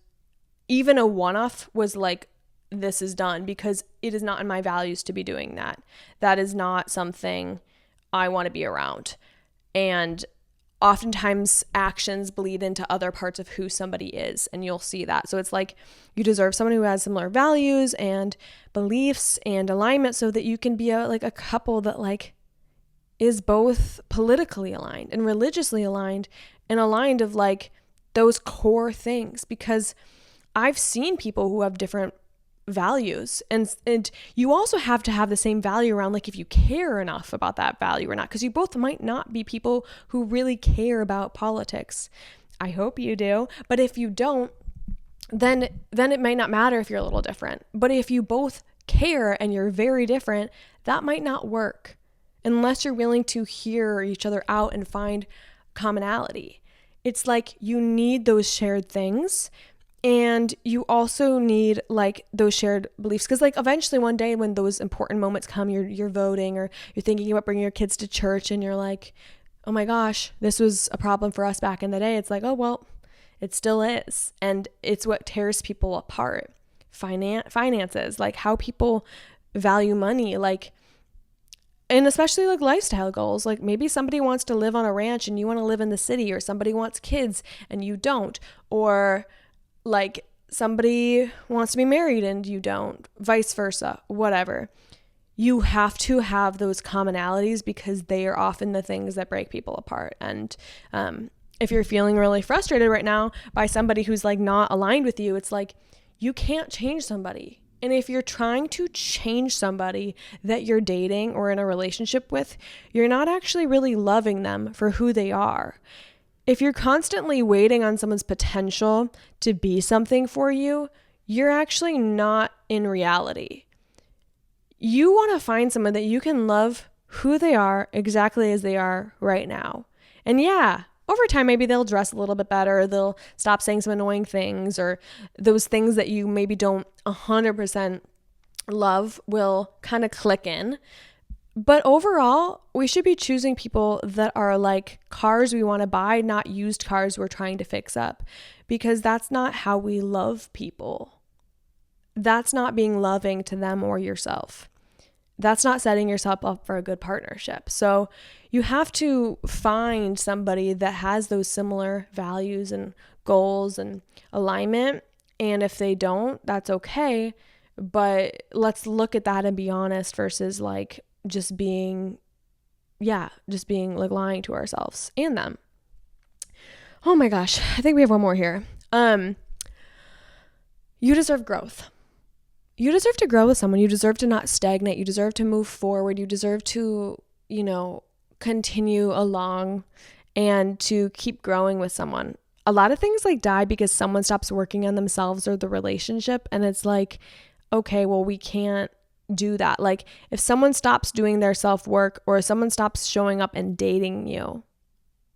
even a one-off was like, this is done, because it is not in my values to be doing that. That is not something I want to be around. And oftentimes actions bleed into other parts of who somebody is, and you'll see that. So it's like you deserve someone who has similar values and beliefs and alignment, so that you can be a couple that like is both politically aligned and religiously aligned and aligned of like those core things. Because I've seen people who have different values, and you also have to have the same value around like if you care enough about that value or not, because you both might not be people who really care about politics. I hope you do, but if you don't, then it might not matter if you're a little different. But if you both care and you're very different, that might not work unless you're willing to hear each other out and find commonality. It's like you need those shared things. And you also need like those shared beliefs, because like eventually one day when those important moments come, you're voting or you're thinking about bringing your kids to church, and you're like, oh my gosh, this was a problem for us back in the day. It's like, oh, well, it still is. And it's what tears people apart. Finances, like how people value money, like, and especially like lifestyle goals. Like maybe somebody wants to live on a ranch and you want to live in the city, or somebody wants kids and you don't, or like somebody wants to be married and you don't, vice versa, whatever. You have to have those commonalities, because they are often the things that break people apart. And if you're feeling really frustrated right now by somebody who's like not aligned with you, it's like you can't change somebody. And if you're trying to change somebody that you're dating or in a relationship with, you're not actually really loving them for who they are. If you're constantly waiting on someone's potential to be something for you, you're actually not in reality. You want to find someone that you can love who they are exactly as they are right now. And yeah, over time, maybe they'll dress a little bit better, they'll stop saying some annoying things, or those things that you maybe don't 100% love will kind of click in. But overall, we should be choosing people that are like cars we want to buy, not used cars we're trying to fix up, because that's not how we love people. That's not being loving to them or yourself. That's not setting yourself up for a good partnership. So you have to find somebody that has those similar values and goals and alignment. And if they don't, that's okay. But let's look at that and be honest, versus like just being like lying to ourselves and them. Oh my gosh, I think we have one more here. You deserve growth. You deserve to grow with someone. You deserve to not stagnate. You deserve to move forward. You deserve to, continue along and to keep growing with someone. A lot of things like die because someone stops working on themselves or the relationship, and it's like, okay, well, we can't do that. Like if someone stops doing their self-work, or someone stops showing up and dating you,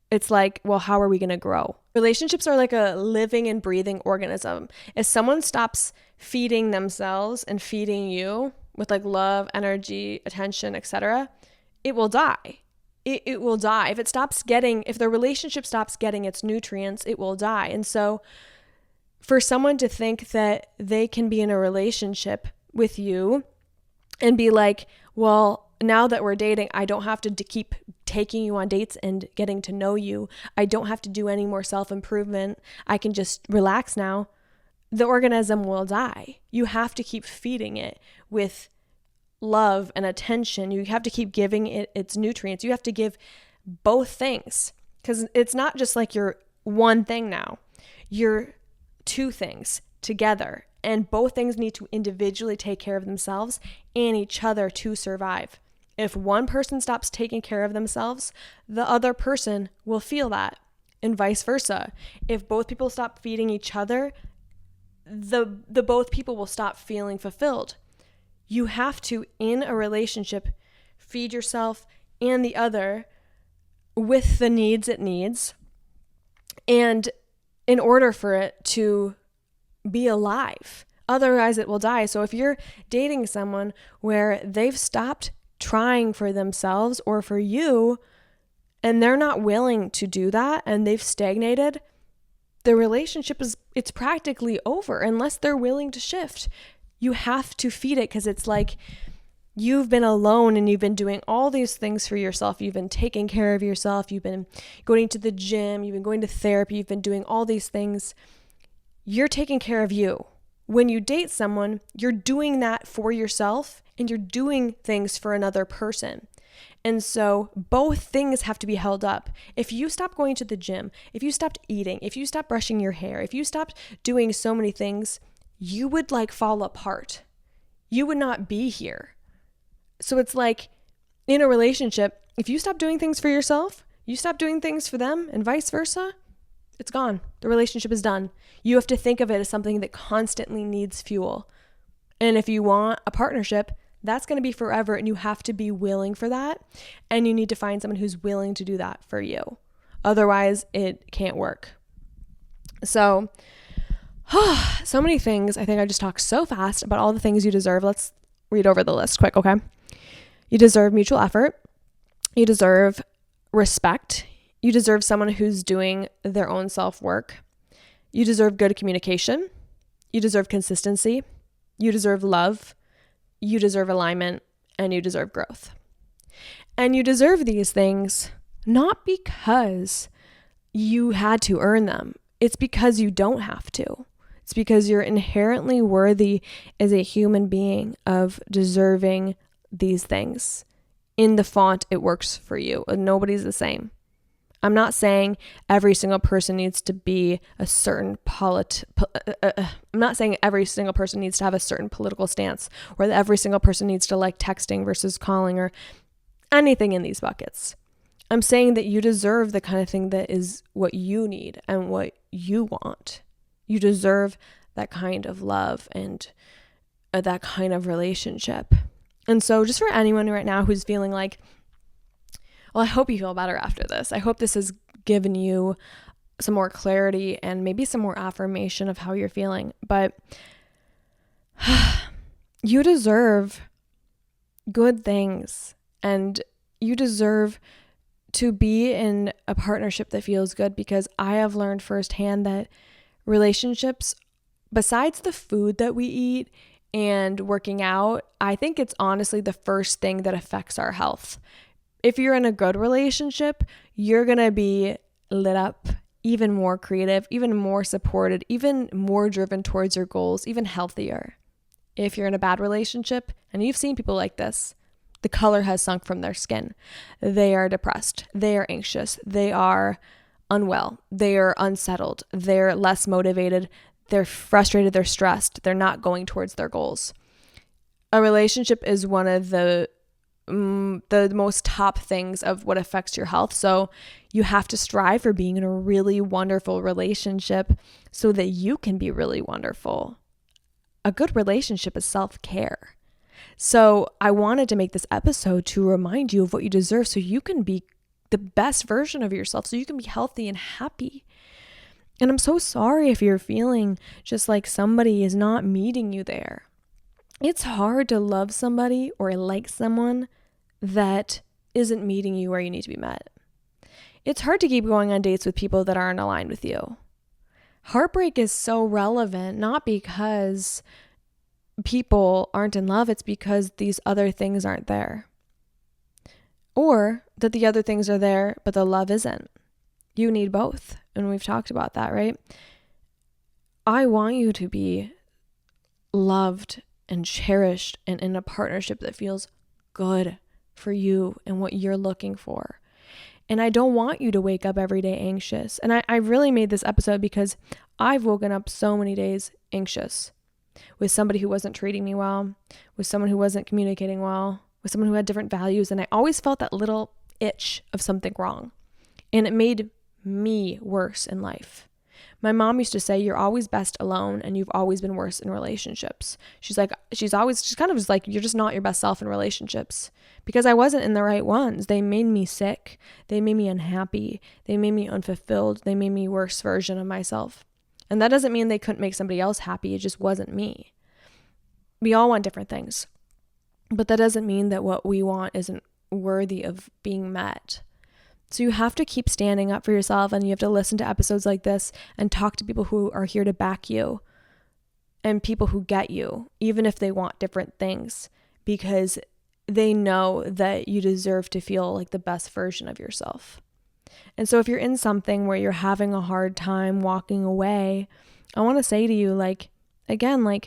it's like, well, how are we going to grow? Relationships are like a living and breathing organism. If someone stops feeding themselves and feeding you with like love, energy, attention, etc., it will die. It will die. If the relationship stops getting its nutrients, it will die. And so for someone to think that they can be in a relationship with you and be like, well, now that we're dating, I don't have to keep taking you on dates and getting to know you. I don't have to do any more self-improvement. I can just relax now. The organism will die. You have to keep feeding it with love and attention. You have to keep giving it its nutrients. You have to give both things, because it's not just like you're one thing now. You're two things together, and both things need to individually take care of themselves and each other to survive. If one person stops taking care of themselves, the other person will feel that, and vice versa. If both people stop feeding each other, the both people will stop feeling fulfilled. You have to, in a relationship, feed yourself and the other with the needs it needs, and in order for it to be alive. Otherwise, it will die. So if you're dating someone where they've stopped trying for themselves or for you, and they're not willing to do that, and they've stagnated, the relationship it's practically over unless they're willing to shift. You have to feed it, because it's like you've been alone and you've been doing all these things for yourself. You've been taking care of yourself. You've been going to the gym. You've been going to therapy. You've been doing all these things. You're taking care of you. When you date someone, you're doing that for yourself, and you're doing things for another person. And so both things have to be held up. If you stop going to the gym, if you stopped eating, if you stopped brushing your hair, if you stopped doing so many things, you would fall apart. You would not be here. So it's like in a relationship, if you stop doing things for yourself, you stop doing things for them, and vice versa, it's gone. The relationship is done. You have to think of it as something that constantly needs fuel. And if you want a partnership, that's going to be forever, and you have to be willing for that. And you need to find someone who's willing to do that for you. Otherwise, it can't work. So, so many things. I think I just talked so fast about all the things you deserve. Let's read over the list quick, okay? You deserve mutual effort. You deserve respect. You deserve someone who's doing their own self-work. You deserve good communication. You deserve consistency. You deserve love. You deserve alignment, and you deserve growth. And you deserve these things not because you had to earn them. It's because you don't have to. It's because you're inherently worthy as a human being of deserving these things. In the font, it works for you. Nobody's the same. I'm not saying every single person needs to be a certain I'm not saying every single person needs to have a certain political stance, or that every single person needs to like texting versus calling, or anything in these buckets. I'm saying that you deserve the kind of thing that is what you need and what you want. You deserve that kind of love and that kind of relationship. And so just for anyone right now who's feeling like, well, I hope you feel better after this. I hope this has given you some more clarity and maybe some more affirmation of how you're feeling. But you deserve good things, and you deserve to be in a partnership that feels good, because I have learned firsthand that relationships, besides the food that we eat and working out, I think it's honestly the first thing that affects our health. If you're in a good relationship, you're going to be lit up, even more creative, even more supported, even more driven towards your goals, even healthier. If you're in a bad relationship, and you've seen people like this, the color has sunk from their skin. They are depressed. They are anxious. They are unwell. They are unsettled. They're less motivated. They're frustrated. They're stressed. They're not going towards their goals. A relationship is one of the most top things of what affects your health. So you have to strive for being in a really wonderful relationship so that you can be really wonderful. A good relationship is self-care. So I wanted to make this episode to remind you of what you deserve so you can be the best version of yourself, so you can be healthy and happy. And I'm so sorry if you're feeling just like somebody is not meeting you there. It's hard to love somebody or like someone that isn't meeting you where you need to be met. It's hard to keep going on dates with people that aren't aligned with you. Heartbreak is so relevant, not because people aren't in love, it's because these other things aren't there. or that the other things are there, but the love isn't. You need both. And we've talked about that, right? I want you to be loved and cherished and in a partnership that feels good for you and what you're looking for. And I don't want you to wake up every day anxious. And I really made this episode because I've woken up so many days anxious with somebody who wasn't treating me well, with someone who wasn't communicating well, with someone who had different values. And I always felt that little itch of something wrong. And it made me worse in life. My mom used to say, you're always best alone and you've always been worse in relationships. She's kind of just like, you're just not your best self in relationships, because I wasn't in the right ones. They made me sick. They made me unhappy. They made me unfulfilled. They made me a worse version of myself. And that doesn't mean they couldn't make somebody else happy. It just wasn't me. We all want different things, but that doesn't mean that what we want isn't worthy of being met. So you have to keep standing up for yourself, and you have to listen to episodes like this and talk to people who are here to back you and people who get you, even if they want different things, because they know that you deserve to feel like the best version of yourself. And so if you're in something where you're having a hard time walking away, I want to say to you, again,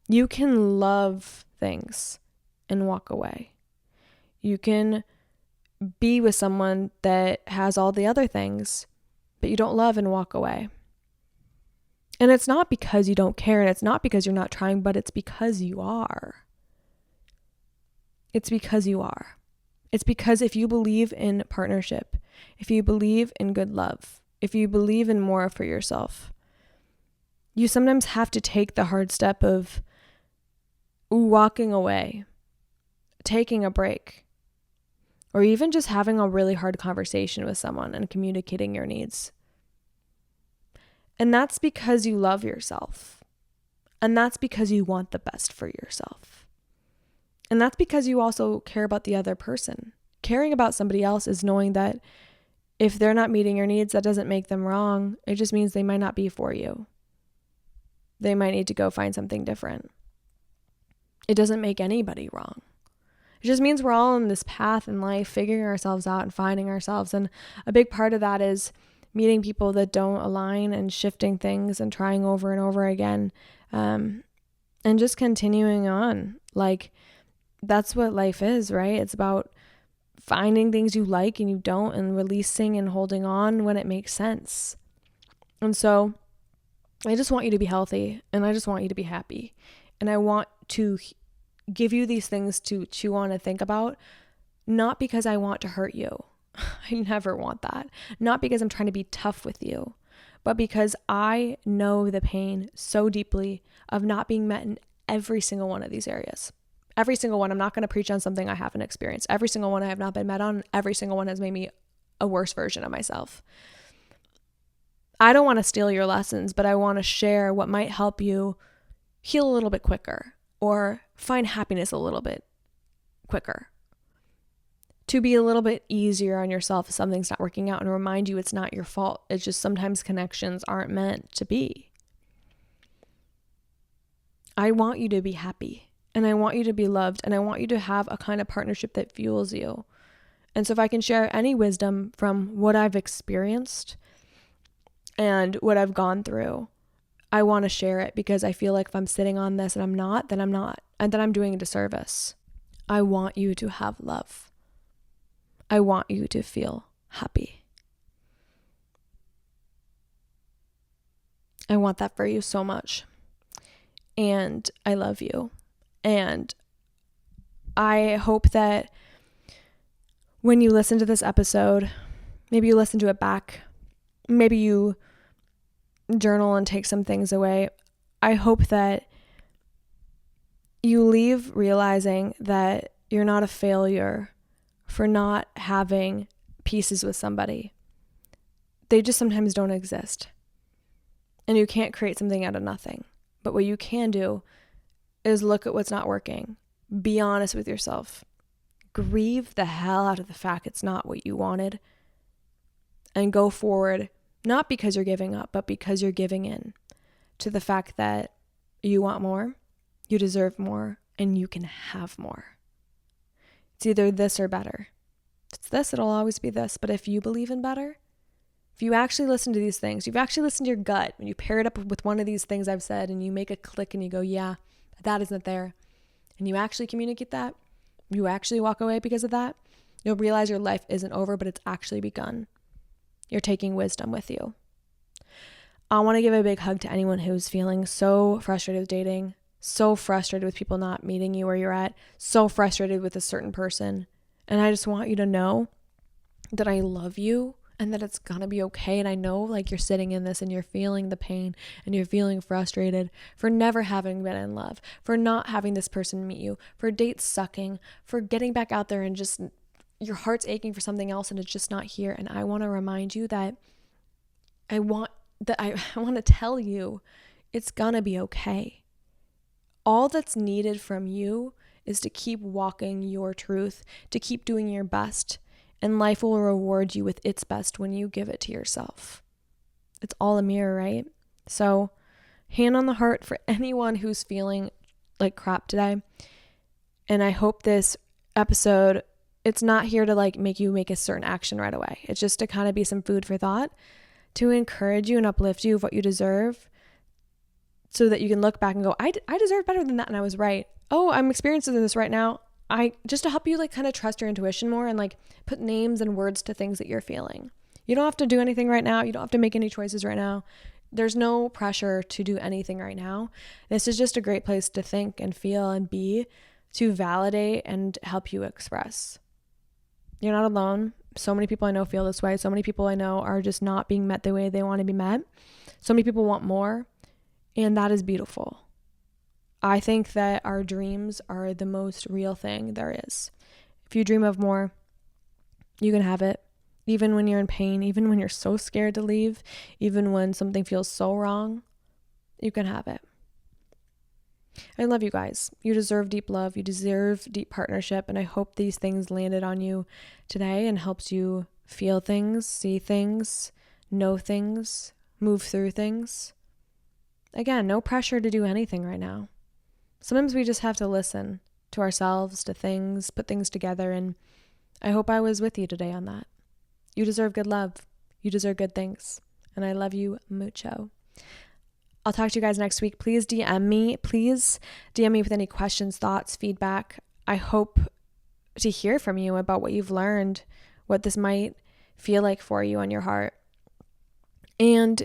you can love things and walk away. You can be with someone that has all the other things, but you don't love and walk away. And it's not because you don't care, and it's not because you're not trying, but it's because you are. It's because you are. It's because if you believe in partnership, if you believe in good love, if you believe in more for yourself, you sometimes have to take the hard step of walking away, taking a break, or even just having a really hard conversation with someone and communicating your needs. And that's because you love yourself. And that's because you want the best for yourself. And that's because you also care about the other person. Caring about somebody else is knowing that if they're not meeting your needs, that doesn't make them wrong. It just means they might not be for you. They might need to go find something different. It doesn't make anybody wrong. It just means we're all on this path in life, figuring ourselves out and finding ourselves. And a big part of that is meeting people that don't align and shifting things and trying over and over again. And just continuing on. That's what life is, right? It's about finding things you like and you don't, and releasing and holding on when it makes sense. And so I just want you to be healthy, and I just want you to be happy. And I want to give you these things to chew on and think about, not because I want to hurt you. I never want that. Not because I'm trying to be tough with you, but because I know the pain so deeply of not being met in every single one of these areas. Every single one. I'm not going to preach on something I haven't experienced. Every single one I have not been met on. Every single one has made me a worse version of myself. I don't want to steal your lessons, but I want to share what might help you heal a little bit quicker, or find happiness a little bit quicker, to be a little bit easier on yourself if something's not working out, and remind you it's not your fault. It's just sometimes connections aren't meant to be. I want you to be happy, and I want you to be loved, and I want you to have a kind of partnership that fuels you. And so if I can share any wisdom from what I've experienced and what I've gone through, I want to share it, because I feel like if I'm sitting on this and I'm not, then I'm not. And then I'm doing a disservice. I want you to have love. I want you to feel happy. I want that for you so much. And I love you. And I hope that when you listen to this episode, maybe you listen to it back, maybe you journal and take some things away. I hope that you leave realizing that you're not a failure for not having pieces with somebody. They just sometimes don't exist. And you can't create something out of nothing. But what you can do is look at what's not working. Be honest with yourself. Grieve the hell out of the fact it's not what you wanted. And go forward, not because you're giving up, but because you're giving in to the fact that you want more, you deserve more, and you can have more. It's either this or better. it's this, it'll always be this. But if you believe in better, if you actually listen to these things, you've actually listened to your gut, and you pair it up with one of these things I've said, and you make a click and you go, yeah, that isn't there. And you actually communicate that, you actually walk away because of that, you'll realize your life isn't over, but it's actually begun. You're taking wisdom with you. I want to give a big hug to anyone who's feeling so frustrated with dating, so frustrated with people not meeting you where you're at, so frustrated with a certain person. And I just want you to know that I love you and that it's gonna be okay. And I know like you're sitting in this and you're feeling the pain and you're feeling frustrated for never having been in love, for not having this person meet you, for dates sucking, for getting back out there and just your heart's aching for something else and it's just not here. And I want to remind you that I want to tell you it's gonna be okay. All that's needed from you is to keep walking your truth, to keep doing your best, and life will reward you with its best when you give it to yourself. It's all a mirror, right? So, hand on the heart for anyone who's feeling like crap today. And I hope this episode, it's not here to like make you make a certain action right away. It's just to kind of be some food for thought, to encourage you and uplift you of what you deserve, so that you can look back and go, I deserve better than that, and I was right. Oh, I'm experiencing this right now. Just to help you like kind of trust your intuition more and like put names and words to things that you're feeling. You don't have to do anything right now. You don't have to make any choices right now. There's no pressure to do anything right now. This is just a great place to think and feel and be, to validate and help you express. You're not alone. So many people I know feel this way. So many people I know are just not being met the way they want to be met. So many people want more. And that is beautiful. I think that our dreams are the most real thing there is. If you dream of more, you can have it. Even when you're in pain, even when you're so scared to leave, even when something feels so wrong, you can have it. I love you guys. You deserve deep love. You deserve deep partnership. And I hope these things landed on you today and helps you feel things, see things, know things, move through things. Again, no pressure to do anything right now. Sometimes we just have to listen to ourselves, to things, put things together, and I hope I was with you today on that. You deserve good love. You deserve good things, and I love you mucho. I'll talk to you guys next week. Please DM me. Please DM me with any questions, thoughts, feedback. I hope to hear from you about what you've learned, what this might feel like for you on your heart. And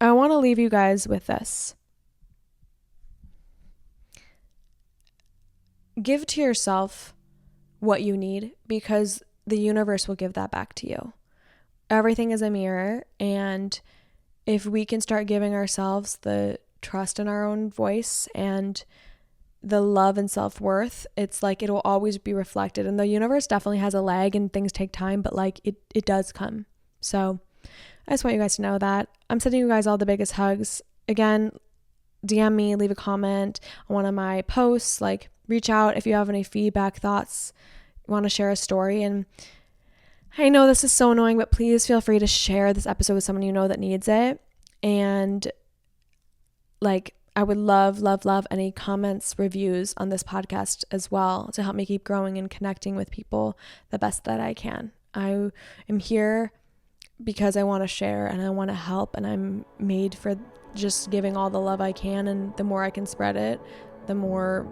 I want to leave you guys with this. Give to yourself what you need, because the universe will give that back to you. Everything is a mirror, and if we can start giving ourselves the trust in our own voice and the love and self-worth, it's like it will always be reflected. And the universe definitely has a lag and things take time, but like it does come. So I just want you guys to know that. I'm sending you guys all the biggest hugs. Again, DM me, leave a comment on one of my posts, like reach out if you have any feedback, thoughts, want to share a story. And I know this is so annoying, but please feel free to share this episode with someone you know that needs it. And like, I would love any comments, reviews on this podcast as well to help me keep growing and connecting with people the best that I can. I am here because I want to share and I want to help, and I'm made for just giving all the love I can. And the more I can spread it, the more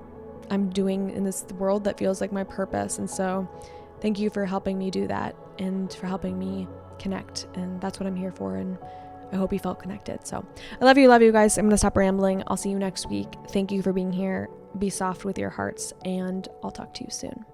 I'm doing in this world that feels like my purpose. And so thank you for helping me do that and for helping me connect. And that's what I'm here for. And I hope you felt connected. So I love you guys. I'm going to stop rambling. I'll see you next week. Thank you for being here. Be soft with your hearts, and I'll talk to you soon.